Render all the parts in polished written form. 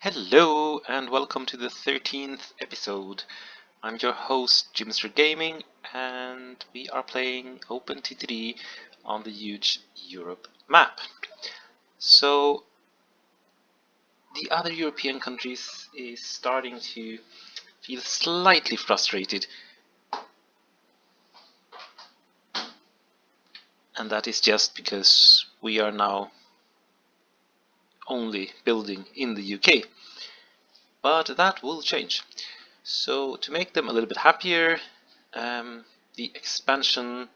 Hello and welcome to the 13th episode. I'm your host, Jimster Gaming, and we are playing OTTD on the huge Europe map. So, the other European countries is starting to feel slightly frustrated, and that is just because we are now only building in the UK. But that will change. So to make them a little bit happier, the expansion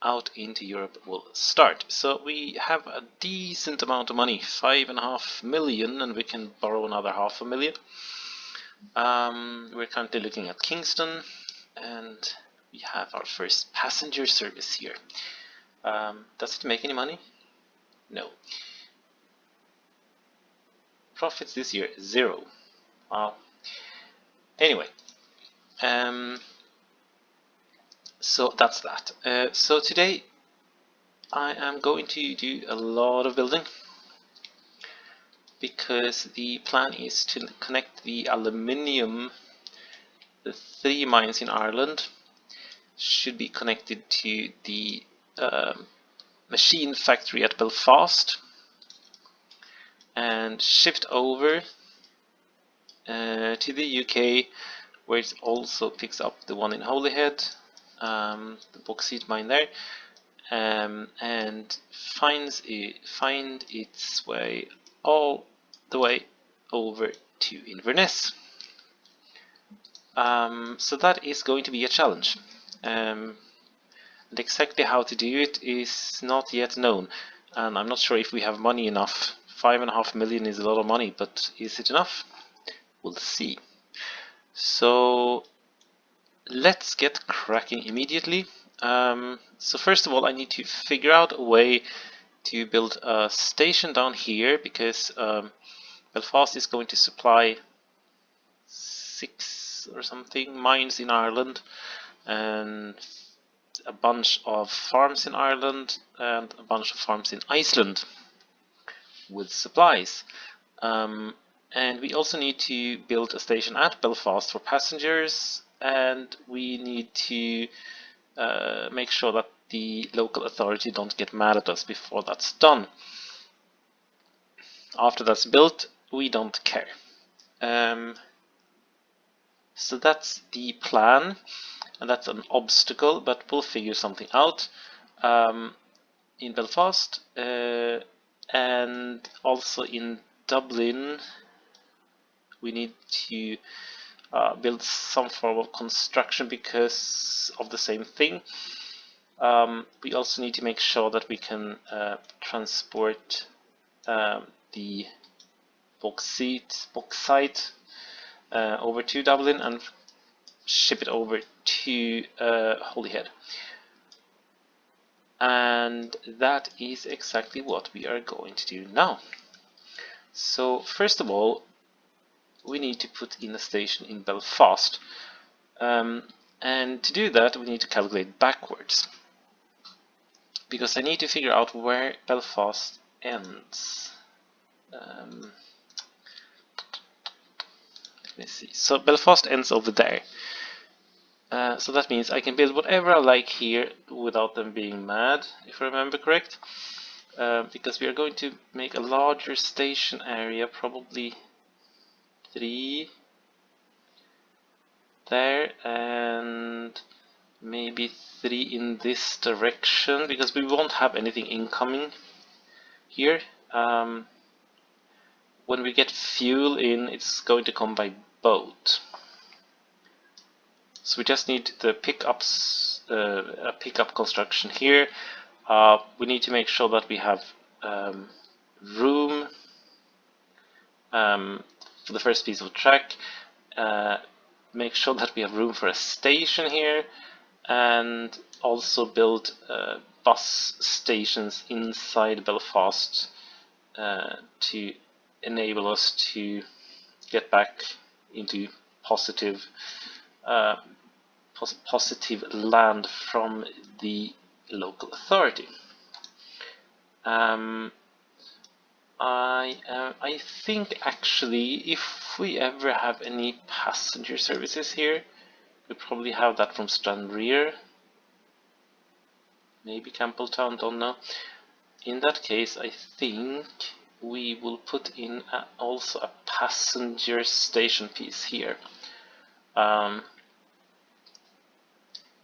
out into Europe will start. So we have a decent amount of money, 5.5 million, and we can borrow another 500,000. We're currently looking at Kingston, and we have our first passenger service here. Does it make any money? No. Profits this year, 0. Wow. Anyway, so that's that. So today I am going to do a lot of building because the plan is to connect the aluminium. The 3 mines in Ireland should be connected to the machine factory at Belfast and shipped over to the UK, where it also picks up the one in Holyhead, the bauxite mine there, and find its way all the way over to Inverness. So that is going to be a challenge. And exactly how to do it is not yet known, and I'm not sure if we have money enough. 5.5 million is a lot of money, but is it enough? We'll see. So let's get cracking immediately. So first of all, I need to figure out a way to build a station down here, because Belfast is going to supply 6 or something mines in Ireland and a bunch of farms in Ireland and a bunch of farms in Iceland with supplies. And we also need to build a station at Belfast for passengers, and we need to make sure that the local authority don't get mad at us before that's done. After that's built, we don't care. So that's the plan, and that's an obstacle, but we'll figure something out. In Belfast and also in Dublin, we need to build some form of construction because of the same thing. We also need to make sure that we can transport the bauxite over to Dublin and ship it over to Holyhead. And that is exactly what we are going to do now. So first of all, we need to put in a station in Belfast, and to do that we need to calculate backwards, because I need to figure out where Belfast ends. Let me see. So Belfast ends over there. So that means I can build whatever I like here without them being mad, if I remember correct, because we are going to make a larger station area, probably 3 there and maybe 3 in this direction, because we won't have anything incoming here. When we get fuel in, it's going to come by boat. So we just need the pickups, a pickup construction here. We need to make sure that we have room for the first piece of track. Make sure that we have room for a station here, and also build bus stations inside Belfast to enable us to get back into positive land from the local authority. I think actually if we ever have any passenger services here, we probably have that from Stranraer, maybe Campbelltown, don't know. In that case, I think we will put in also a passenger station piece here.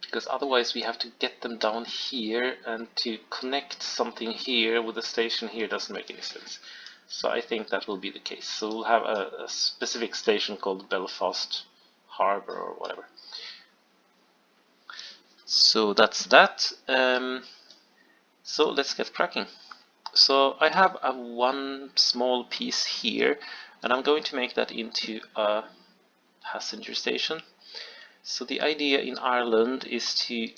Because otherwise we have to get them down here, and to connect something here with a station here doesn't make any sense. So I think that will be the case. So we'll have a specific station called Belfast Harbour or whatever. So that's that. So let's get cracking. So I have one small piece here, and I'm going to make that into a passenger station. So the idea in Ireland is to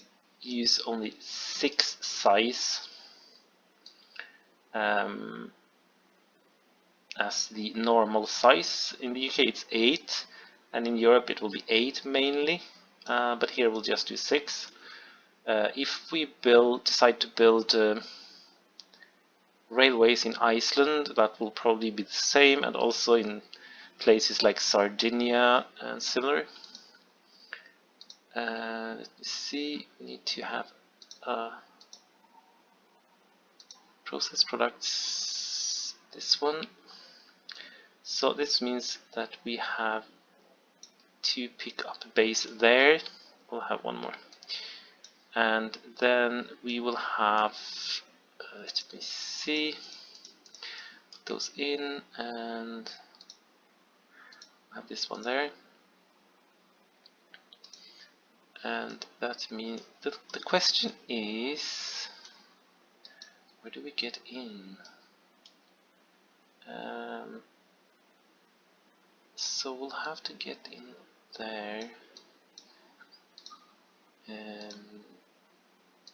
use only 6 size as the normal size. In the UK it's 8, and in Europe it will be 8 mainly, but here we'll just do 6. If we decide to build railways in Iceland, that will probably be the same, and also in places like Sardinia and similar. Let me see, we need to have process products, this one. So this means that we have to pick up a base there. We'll have one more. And then we will have, let me see, put those in and have this one there. And that means the question is, where do we get in? So we'll have to get in there.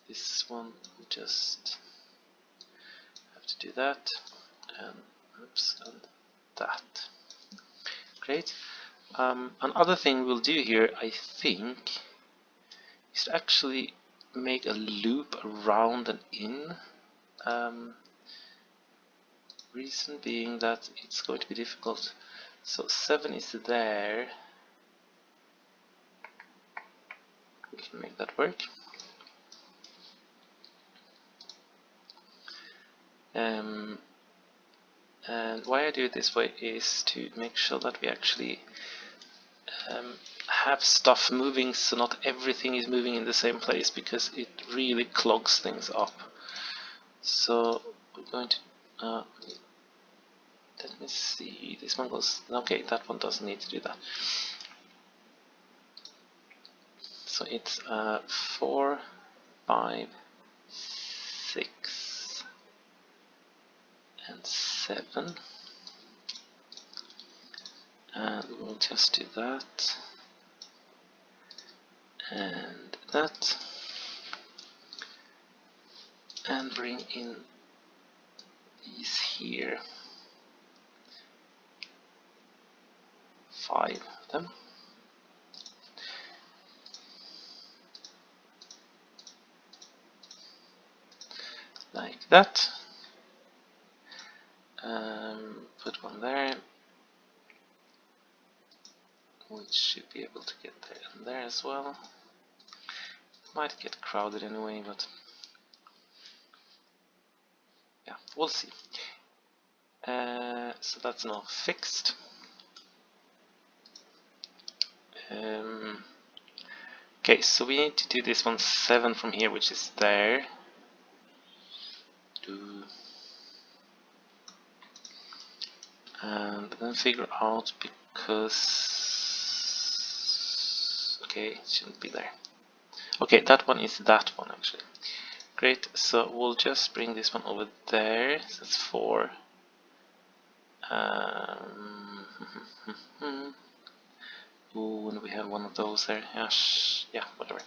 This one, we just have to do that, and oops, and that. Great. Another thing we'll do here, I think, is to actually make a loop around and in. Reason being that it's going to be difficult. So 7 is there. We can make that work. And why I do it this way is to make sure that we actually have stuff moving, so not everything is moving in the same place, because it really clogs things up. So we're going to let me see, this one goes, okay, that one doesn't need to do that. So it's 4, 5, 6 and 7, and we'll just do that and that, and bring in these here, 5 of them. Like that. Put one there, which should be able to get there and there as well. Might get crowded anyway, but yeah, we'll see. So that's now fixed. Okay, so we need to do this one 7 from here, which is there. And then figure out, because okay, it shouldn't be there. Okay, that one is that one actually. Great, so we'll just bring this one over there. So that's 4. Ooh, and we have one of those there. Yeah, whatever.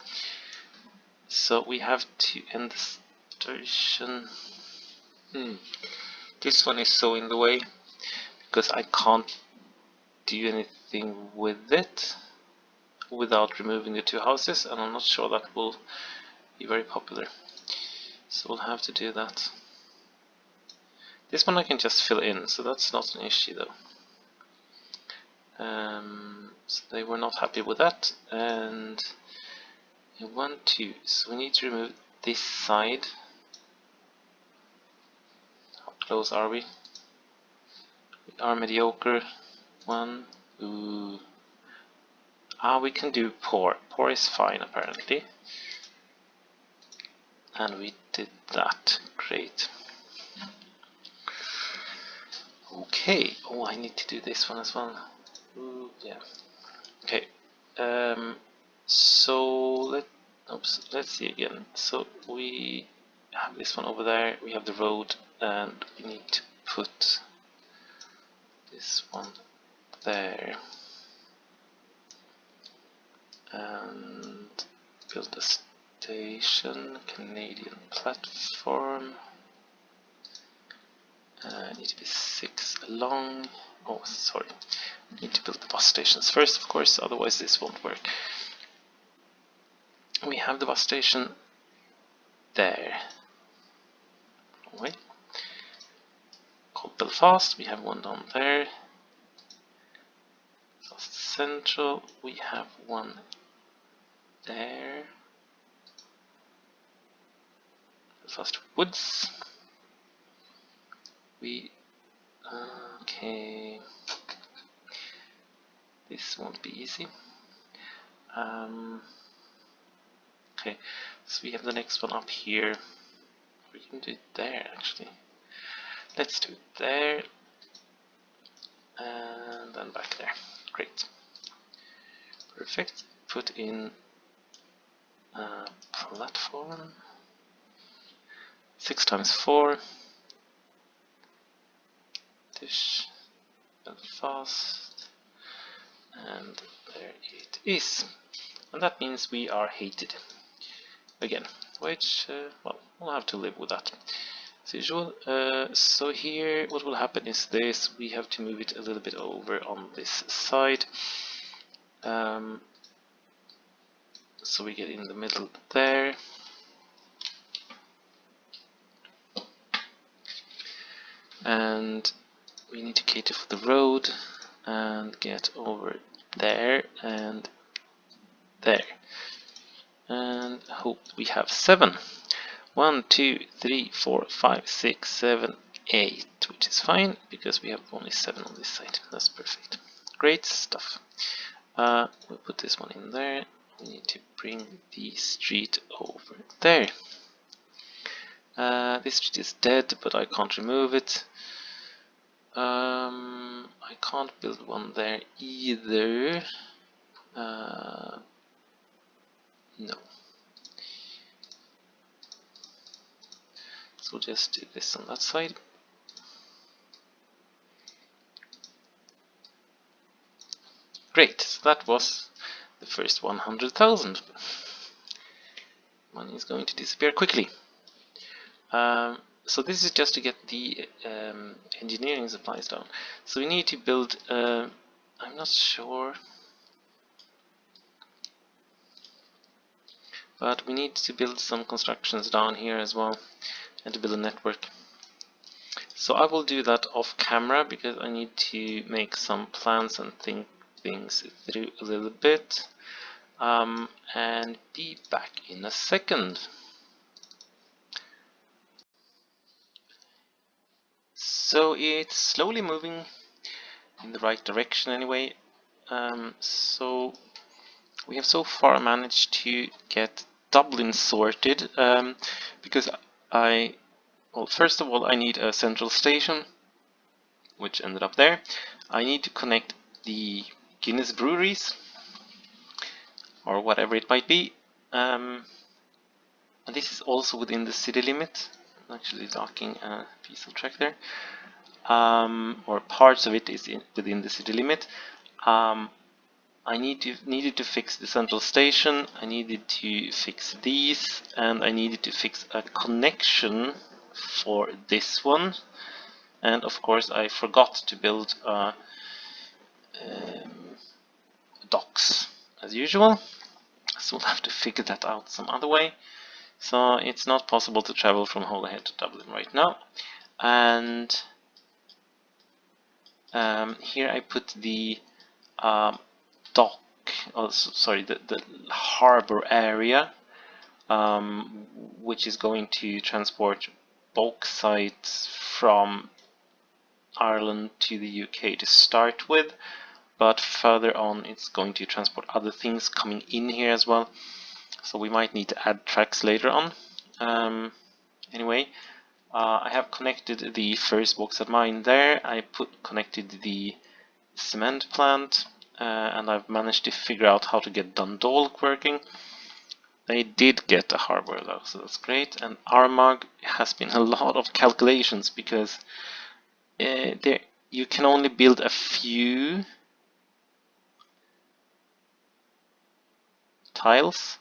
So we have to end the station. This one is so in the way, because I can't do anything with it without removing the 2 houses, and I'm not sure that will be very popular. So we'll have to do that. This one I can just fill in, so that's not an issue though. So they were not happy with that, and 1, 2. So we need to remove this side. How close are we? We are mediocre. 1. Ooh. We can do poor. Poor is fine apparently. And we did that. Great. Okay. Oh, I need to do this one as well. Ooh, yeah. Okay. So let's see again. So we have this one over there. We have the road, and we need to put this one there and build a station. Canadian platform. Need to be 6 long. Oh, sorry. Need to build the bus stations first, of course, otherwise this won't work. We have the bus station there. Wait. Called Belfast. We have one down there. Belfast Central. We have one there. Belfast Woods. Okay. This won't be easy. Okay, so we have the next one up here. We can do it there actually. Let's do it there. And then back there. Great. Perfect. Put in a platform. 6 times 4. Dish. Belfast. And there it is. And that means we are hated. Again. Which, well, we'll have to live with that. As usual. So here what will happen is this. We have to move it a little bit over on this side. So we get in the middle there. And we need to cater for the road and get over there and there. And hope we have 7. 1, 2, 3, 4, 5, 6, 7, 8, which is fine because we have only 7 on this side. That's perfect. Great stuff. We'll put this one in there. We need to bring the street over there. This street is dead, but I can't remove it. I can't build one there either. No. So we'll just do this on that side. Great, so that was the first 100,000. Money is going to disappear quickly. So this is just to get the engineering supplies down. So we need to build, I'm not sure, but we need to build some constructions down here as well and to build a network. So I will do that off camera because I need to make some plans and think things through a little bit, and be back in a second. So it's slowly moving in the right direction anyway. So we have so far managed to get Dublin sorted, because well, first of all I need a central station, which ended up there. I need to connect the Guinness breweries, or whatever it might be. And this is also within the city limit. I'm actually docking a piece of track there. Or parts of it is within the city limit. I needed to fix the central station, I needed to fix these, and I needed to fix a connection for this one. And of course I forgot to build docks as usual, so we'll have to figure that out some other way. So it's not possible to travel from Holyhead to Dublin right now. and here I put the dock, oh, sorry, the harbor area, which is going to transport bauxite from Ireland to the UK to start with, but further on it's going to transport other things coming in here as well, so we might need to add tracks later on. Anyway, I have connected the first bauxite mine there. I connected the cement plant, and I've managed to figure out how to get Dundalk working. They did get a harbor though, so that's great. And Armagh has been a lot of calculations because there you can only build a few tiles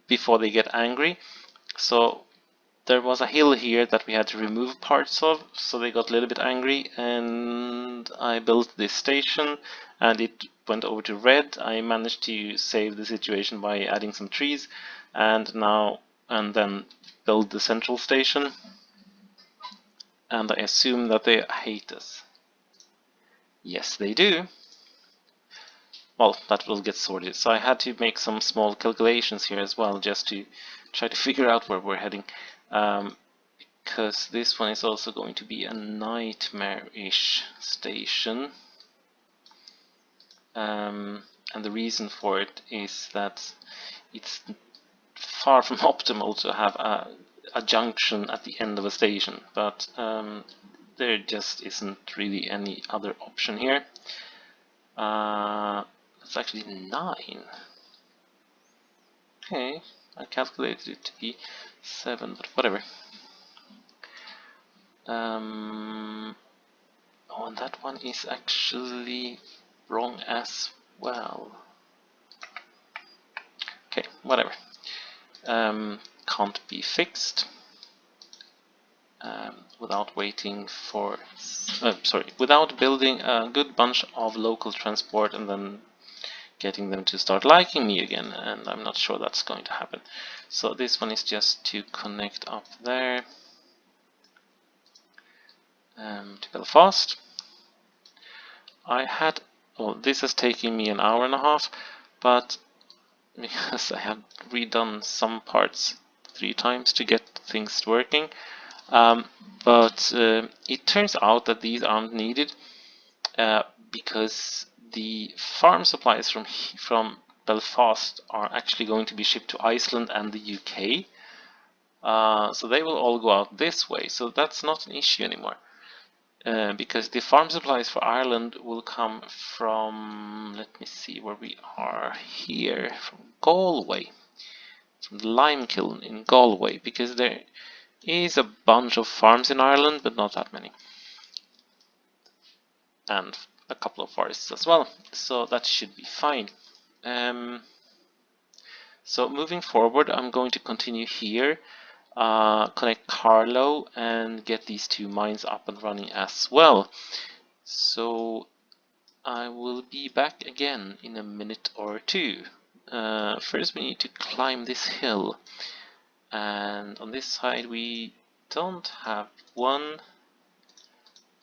before they get angry. So there was a hill here that we had to remove parts of, so they got a little bit angry, and I built this station and it went over to red. I managed to save the situation by adding some trees and then build the central station, and I assume that they hate us. Yes, they do. Well, that will get sorted. So I had to make some small calculations here as well, just to try to figure out where we're heading. Because this one is also going to be a nightmare-ish station. And the reason for it is that it's far from optimal to have a junction at the end of a station, but there just isn't really any other option here. It's actually 9. Okay, I calculated it to be 7, but whatever. Oh, and that one is actually wrong as well. Okay, whatever. Can't be fixed without waiting for... without building a good bunch of local transport and then getting them to start liking me again, and I'm not sure that's going to happen. So this one is just to connect up there to Belfast. This has taken me an hour and a half, but because I have redone some parts 3 times to get things working, but it turns out that these aren't needed because the farm supplies from Belfast are actually going to be shipped to Iceland and the UK, so they will all go out this way, so that's not an issue anymore. Because the farm supplies for Ireland will come from, let me see where we are here, from Galway, from the lime kiln in Galway, because there is a bunch of farms in Ireland, but not that many, and a couple of forests as well, so that should be fine. So moving forward, I'm going to continue here, connect Carlow and get these 2 mines up and running as well. So I will be back again in a minute or 2. First we need to climb this hill, and on this side we don't have one,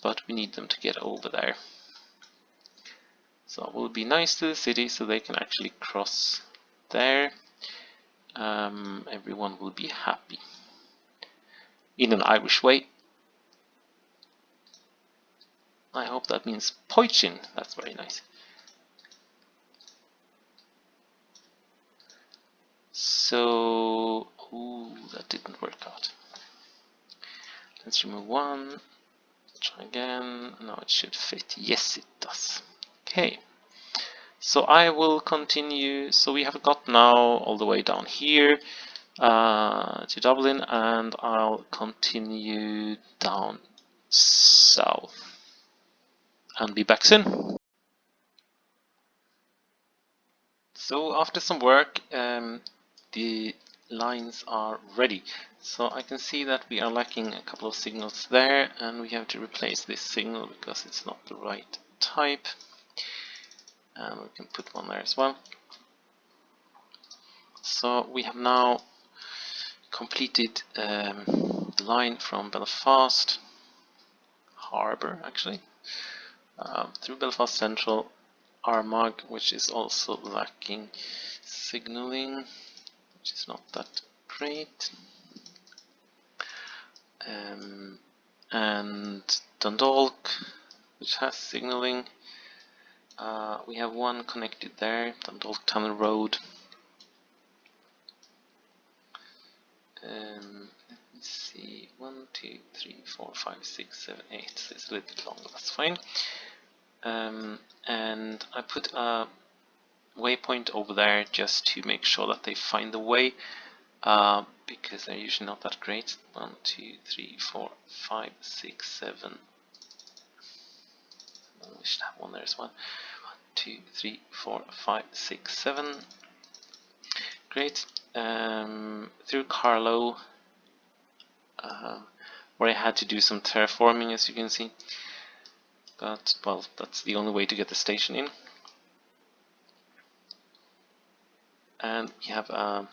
but we need them to get over there. So we'll be nice to the city so they can actually cross there. Everyone will be happy. In an Irish way. I hope that means poichin. That's very nice. So, ooh, that didn't work out. Let's remove 1. Try again. Now it should fit. Yes, it does. Okay. So I will continue. So we have got now all the way down here to Dublin, and I'll continue down south and be back soon. So after some work, the lines are ready. So I can see that we are lacking a couple of signals there, and we have to replace this signal because it's not the right type. And we can put one there as well. So we have now completed the line from Belfast Harbour, actually, through Belfast Central, Armagh, which is also lacking signalling, which is not that great, and Dundalk, which has signalling. We have one connected there, Dundalk Tunnel Road. Let me see, 1, 2, 3, 4, 5, 6, 7, 8. So it's a little bit longer, that's fine. And I put a waypoint over there just to make sure that they find the way, because they're usually not that great. 1, 2, 3, 4, 5, 6, 7. We should have one there as well. 1, 2, 3, 4, 5, 6, 7. Great. Through Carlow, where I had to do some terraforming, as you can see. But, well, that's the only way to get the station in. And we have a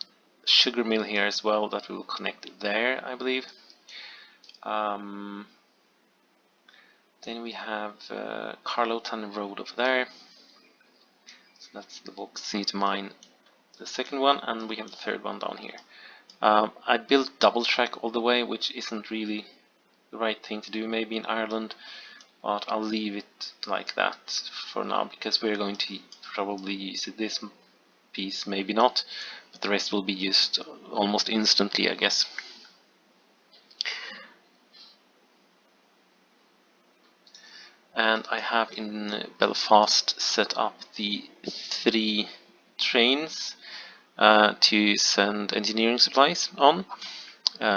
sugar mill here as well that we will connect there, I believe. Then we have Carlowton Road over there. So that's the Bauxite mine, the second one, and we have the third one down here. I built double track all the way, which isn't really the right thing to do maybe in Ireland, but I'll leave it like that for now because we're going to probably use this piece, maybe not, but the rest will be used almost instantly, I guess. And I have in Belfast set up the 3 trains to send engineering supplies on.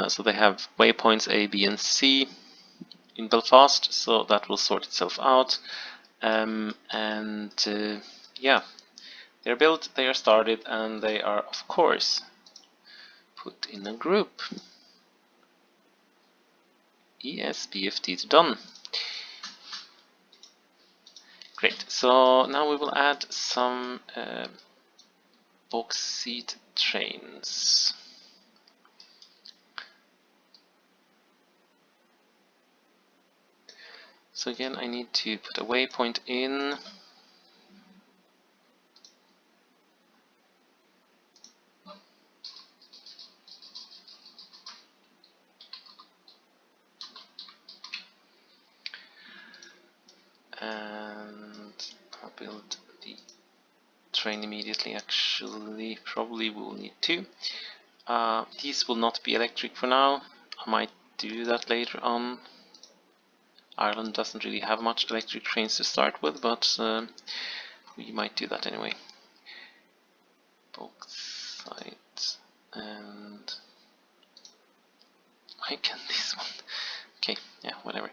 So they have waypoints A, B and C in Belfast, so that will sort itself out. Yeah, they're built, they are started, and they are of course put in a group. Yes, BFT done. Great, so now we will add some bauxite trains. So again, I need to put a waypoint in. And I'll build the train immediately. Actually, probably we'll need 2. These will not be electric for now. I might do that later on. Ireland doesn't really have much electric trains to start with, but we might do that anyway. Bauxite, and why can't this one? Okay, yeah, whatever.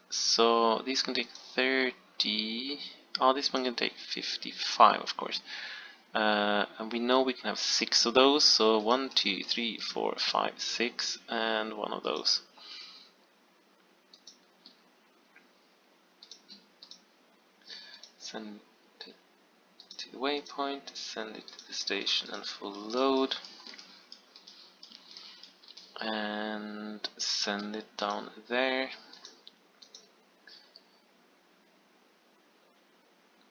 So these can take 30. Oh, this one can take 55, of course. And we know we can have 6 of those, so 1, 2, 3, 4, 5, 6, and 1 of those. Send it to the waypoint, send it to the station and full load, and send it down there,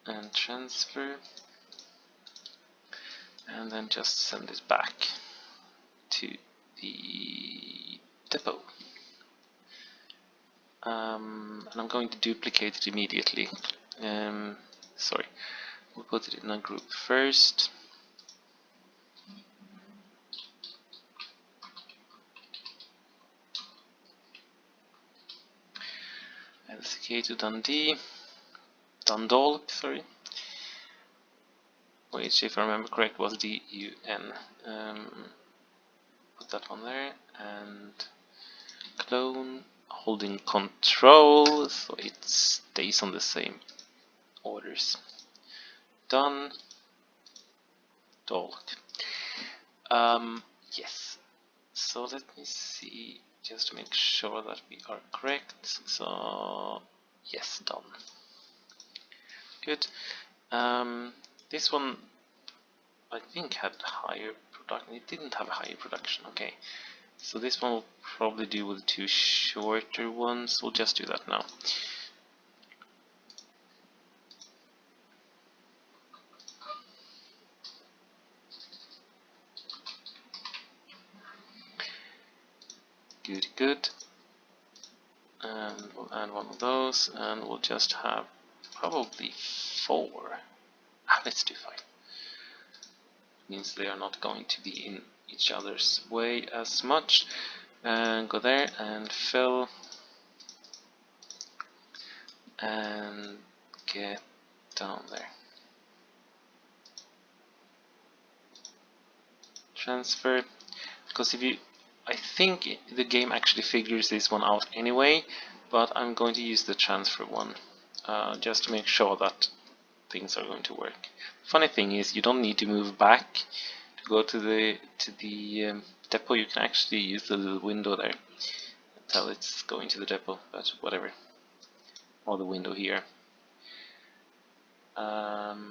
and transfer, and then just send it back to the depot. And I'm going to duplicate it immediately. Sorry, we'll put it in a group first. LCK to Dundee, Dundalk, sorry. Which, if I remember correct, was DUN. Put that one there and clone, holding control so it stays on the same orders. Done. Dalk. Yes. So let me see, just to make sure that we are correct. So yes, done. Good. This one I think had higher production. It didn't have a higher production. Okay. So this one will probably do with the two shorter ones. We'll just do that now. Good, good. And we'll add one of those, and we'll just have probably 4. Let's do 5. Means they are not going to be in each other's way as much. And go there and fill and get down there. Transfer, because I think the game actually figures this one out anyway, but I'm going to use the transfer one just to make sure that things are going to work. Funny thing is, you don't need to move back to go to the depot. You can actually use the little window there until it's going to the depot, but whatever. Or the window here. Done.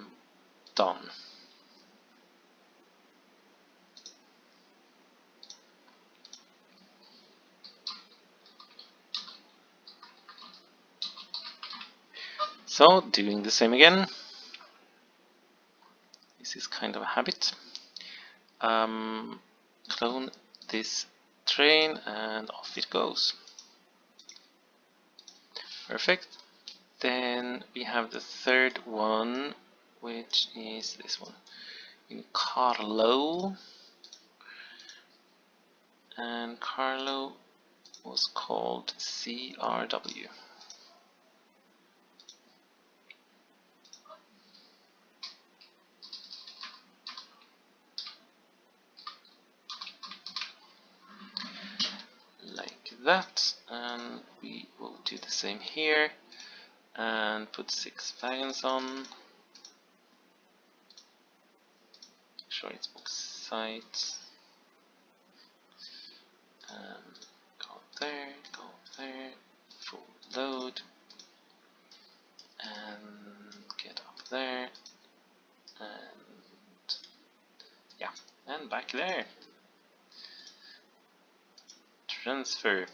So, doing the same again. This is kind of a habit. Clone this train and off it goes. Perfect. Then we have the third one, which is this one in Carlo. And Carlo was called CRW. Like that, and we will do the same here and put 6 wagons on. Make sure it's bauxite. Go up there, full load, and get up there, and yeah, and back there. Transfer.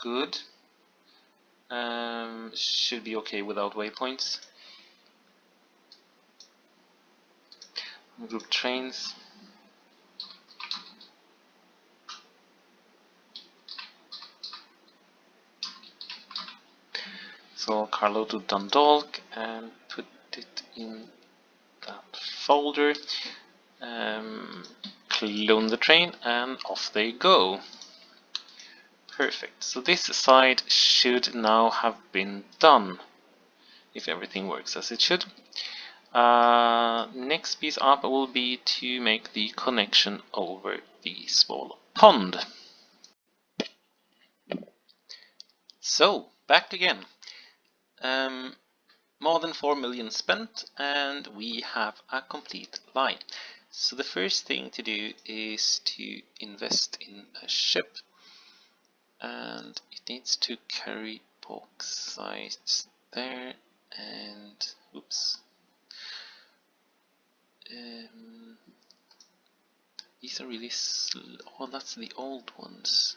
Good. Should be okay without waypoints. Group trains. So Carlo to Dundalk and put it in that folder. Clone the train and off they go. Perfect. So this side should now have been done, if everything works as it should. Next piece up will be to make the connection over the small pond. So, back again. More than 4 million spent, and we have a complete line. So the first thing to do is to invest in a ship, and it needs to carry bauxite there, and oops. These are really slow. Oh, that's the old ones.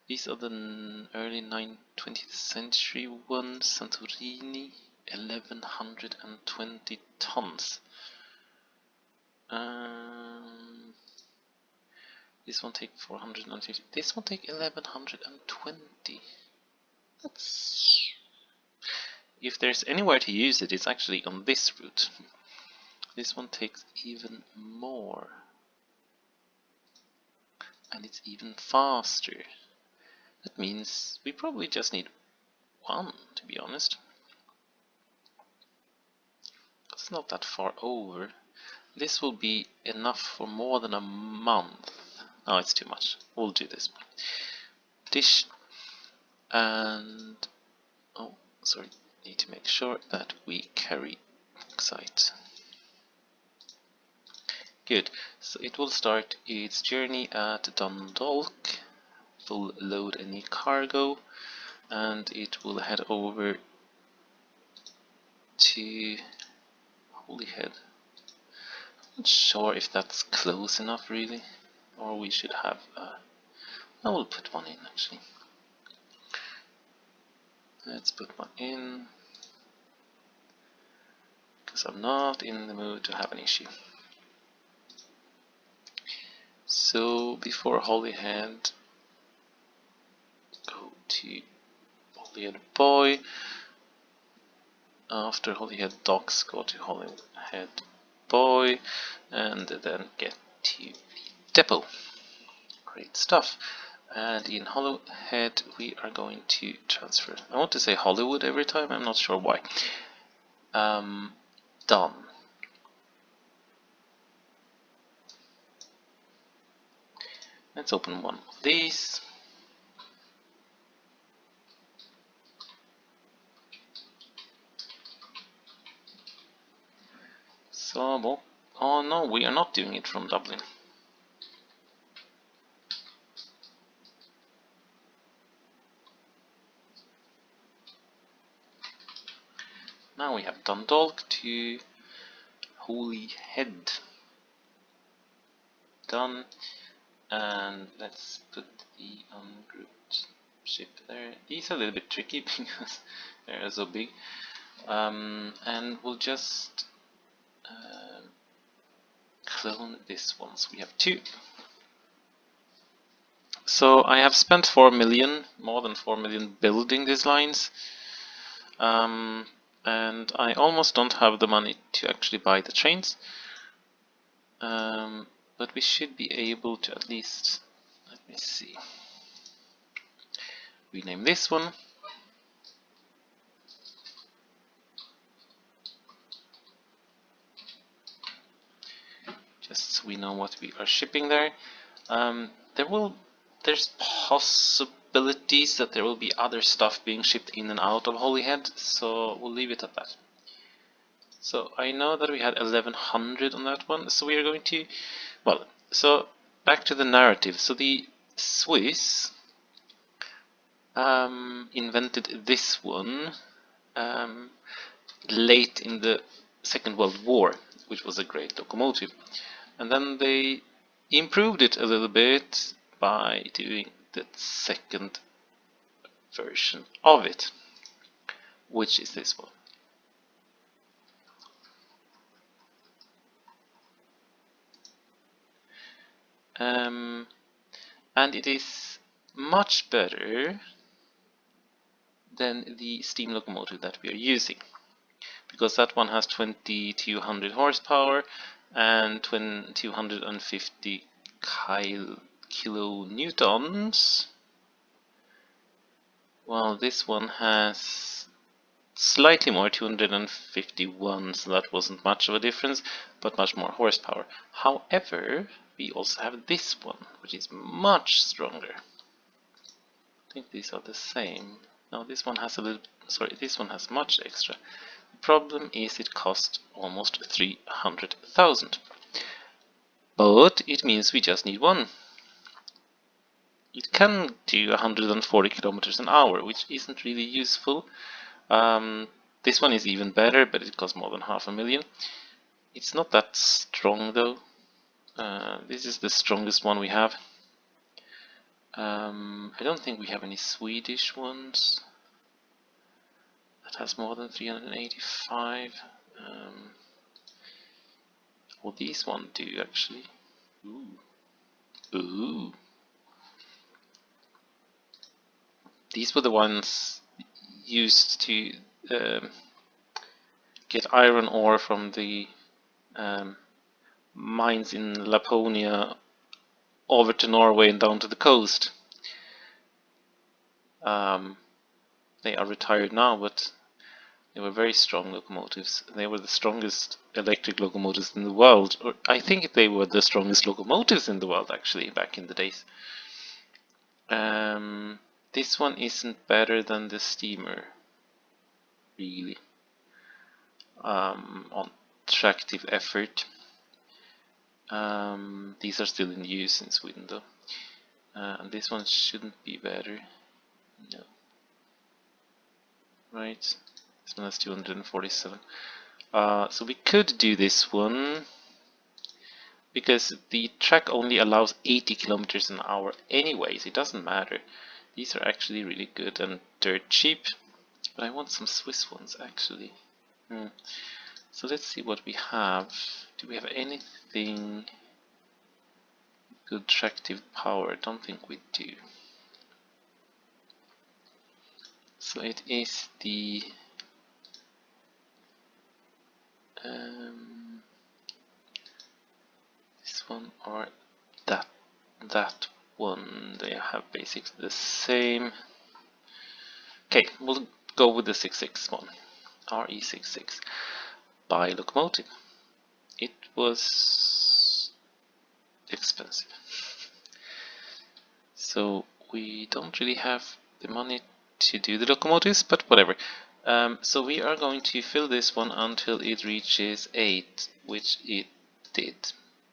These are the early 20th century ones. Santorini, 1120 tons. This one take 450. This one take 1120. That's... If there's anywhere to use it, it's actually on this route. This one takes even more. And it's even faster. That means we probably just need one, to be honest. It's not that far over. This will be enough for more than a month. No, it's too much. We'll do this one. Dish. And... oh, sorry. Need to make sure that we carry bauxite. Good. So it will start its journey at Dundalk. Full load any cargo. And it will head over to Holyhead. Not sure if that's close enough really, or we should have. I will put one in actually. Let's put one in, because I'm not in the mood to have an issue. So before Holyhead, go to Holyhead Boy. After Holyhead Docks, go to Holyhead Boy, and then get to the depot. Great stuff. And in Holyhead we are going to transfer. I want to say Hollywood every time, I'm not sure why. Done. Let's open one of these. So, oh no, we are not doing it from Dublin. Now we have Dundalk to Holyhead. Done. And let's put the ungrouped ship there. These are a little bit tricky because they're so big. And we'll just clone this one. So we have two. So I have spent 4 million, more than 4 million building these lines. And I almost don't have the money to actually buy the trains. But we should be able to at least, let me see, rename this one. Just so we know what we are shipping there. There's possibilities that there will be other stuff being shipped in and out of Holyhead, so we'll leave it at that. So I know that we had 1100 on that one, so we are going to, well, so back to the narrative. So the Swiss invented this one late in the Second World War, which was a great locomotive. And then they improved it a little bit by doing the second version of it, which is this one. And it is much better than the steam locomotive that we are using, because that one has 2200 horsepower and 250 kilonewtons, while this one has slightly more, 251, so that wasn't much of a difference, but much more horsepower. However, we also have this one, which is much stronger. I think these are the same. No, this one has a little, sorry, this one has much extra. The problem is it costs almost 300,000. But it means we just need one. It can do 140 kilometers an hour, which isn't really useful. This one is even better, but it costs more than 500,000. It's not that strong though. This is the strongest one we have. I don't think we have any Swedish ones that has more than 385. Well, these one do actually. Ooh. These were the ones used to get iron ore from the mines in Laponia over to Norway and down to the coast. They are retired now, but they were very strong locomotives. They were the strongest electric locomotives in the world, or I think they were the strongest locomotives in the world actually back in the days. This one isn't better than the steamer, really, on tractive effort. These are still in use in Sweden though. And this one shouldn't be better. No. Right. This one has 247. So we could do this one. because the track only allows 80 kilometers an hour anyways. It doesn't matter. These are actually really good and dirt cheap, but I want some Swiss ones actually. So let's see what we have. Do we have anything good tractive power? I don't think we do. So it is the this one or that one. They have basically the same. Okay, we'll go with the 66 one, RE66 by locomotive. It was expensive, so we don't really have the money to do the locomotives, but whatever. So we are going to fill this one until it reaches 8, which it did.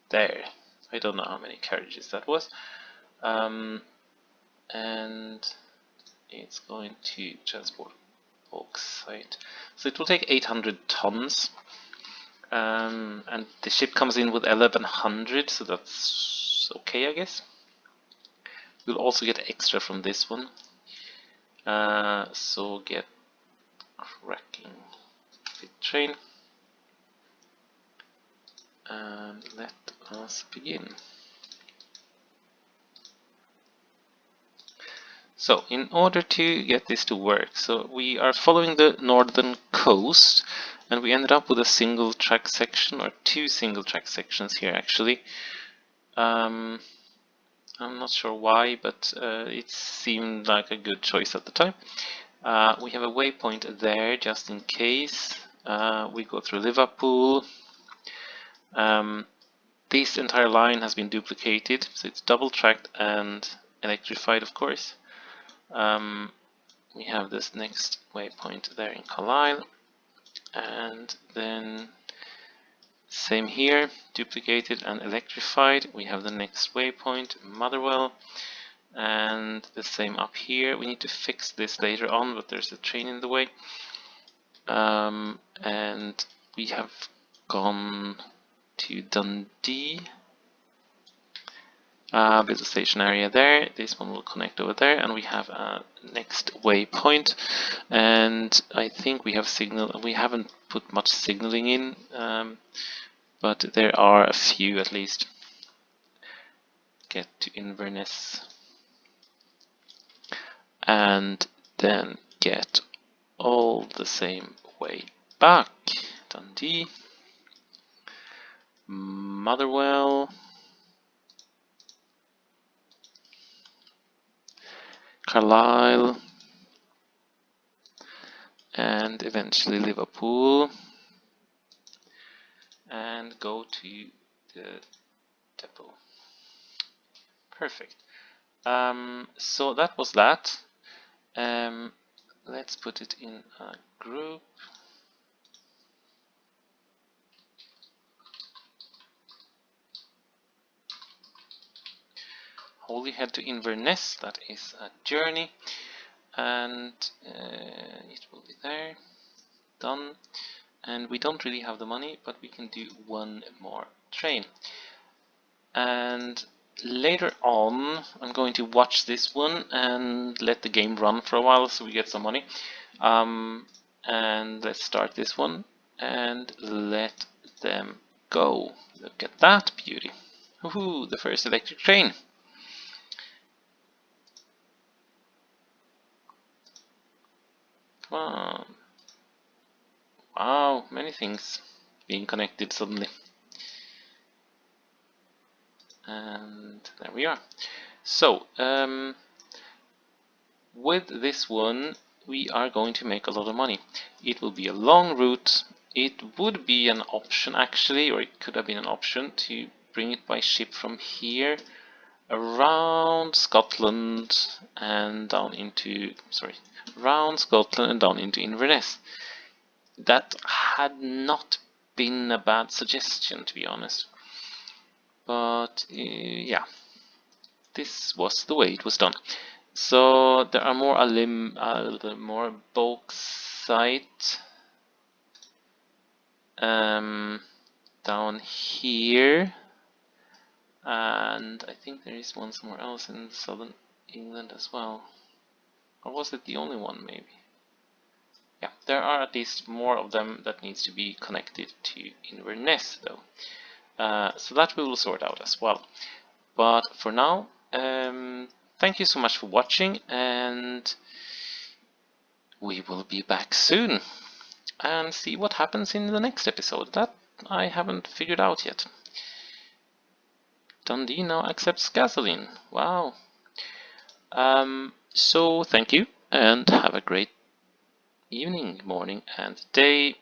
There. I don't know how many carriages that was. And it's going to transport bauxite. So it will take 800 tons. And the ship comes in with 1100, so that's okay, I guess. We'll also get extra from this one. So get cracking the train. And let us begin. So in order to get this to work, so we are following the northern coast, and we ended up with a single track section, or 2 single track sections here actually. I'm not sure why, but it seemed like a good choice at the time. We have a waypoint there just in case. We go through Liverpool. This entire line has been duplicated, so it's double tracked and electrified, of course. We have this next waypoint there in Carlisle, and then same here, duplicated and electrified. We have the next waypoint, Motherwell, and the same up here. We need to fix this later on, but there's a train in the way. And we have gone to Dundee. Build a station area there. This one will connect over there, and we have a next waypoint. And I think we have signal. We haven't put much signaling in, but there are a few at least. Get to Inverness, and then get all the same way back. Dundee, Motherwell, Carlisle, and eventually Liverpool, and go to the depot. Perfect. So that was that. Let's put it in a group. Holyhead to Inverness, that is a journey, and it will be there. Done. And we don't really have the money, but we can do one more train. And later on, I'm going to watch this one and let the game run for a while so we get some money. And let's start this one and let them go. Look at that beauty. Woohoo, the first electric train. Come on. Wow, many things being connected suddenly. And there we are. So, with this one, we are going to make a lot of money. It will be a long route. It would be an option actually, or it could have been an option to bring it by ship from here around Scotland and down into, around Scotland and down into Inverness. That had not been a bad suggestion, to be honest. But yeah, this was the way it was done. So there are more more bauxite down here. And I think there is one somewhere else in southern England as well. Or was it the only one, maybe? Yeah, there are at least more of them that needs to be connected to Inverness, though. So that we will sort out as well. But for now, thank you so much for watching, and we will be back soon and see what happens in the next episode. That I haven't figured out yet. Dundee now accepts gasoline. Wow. So thank you, and have a great evening, morning, and day.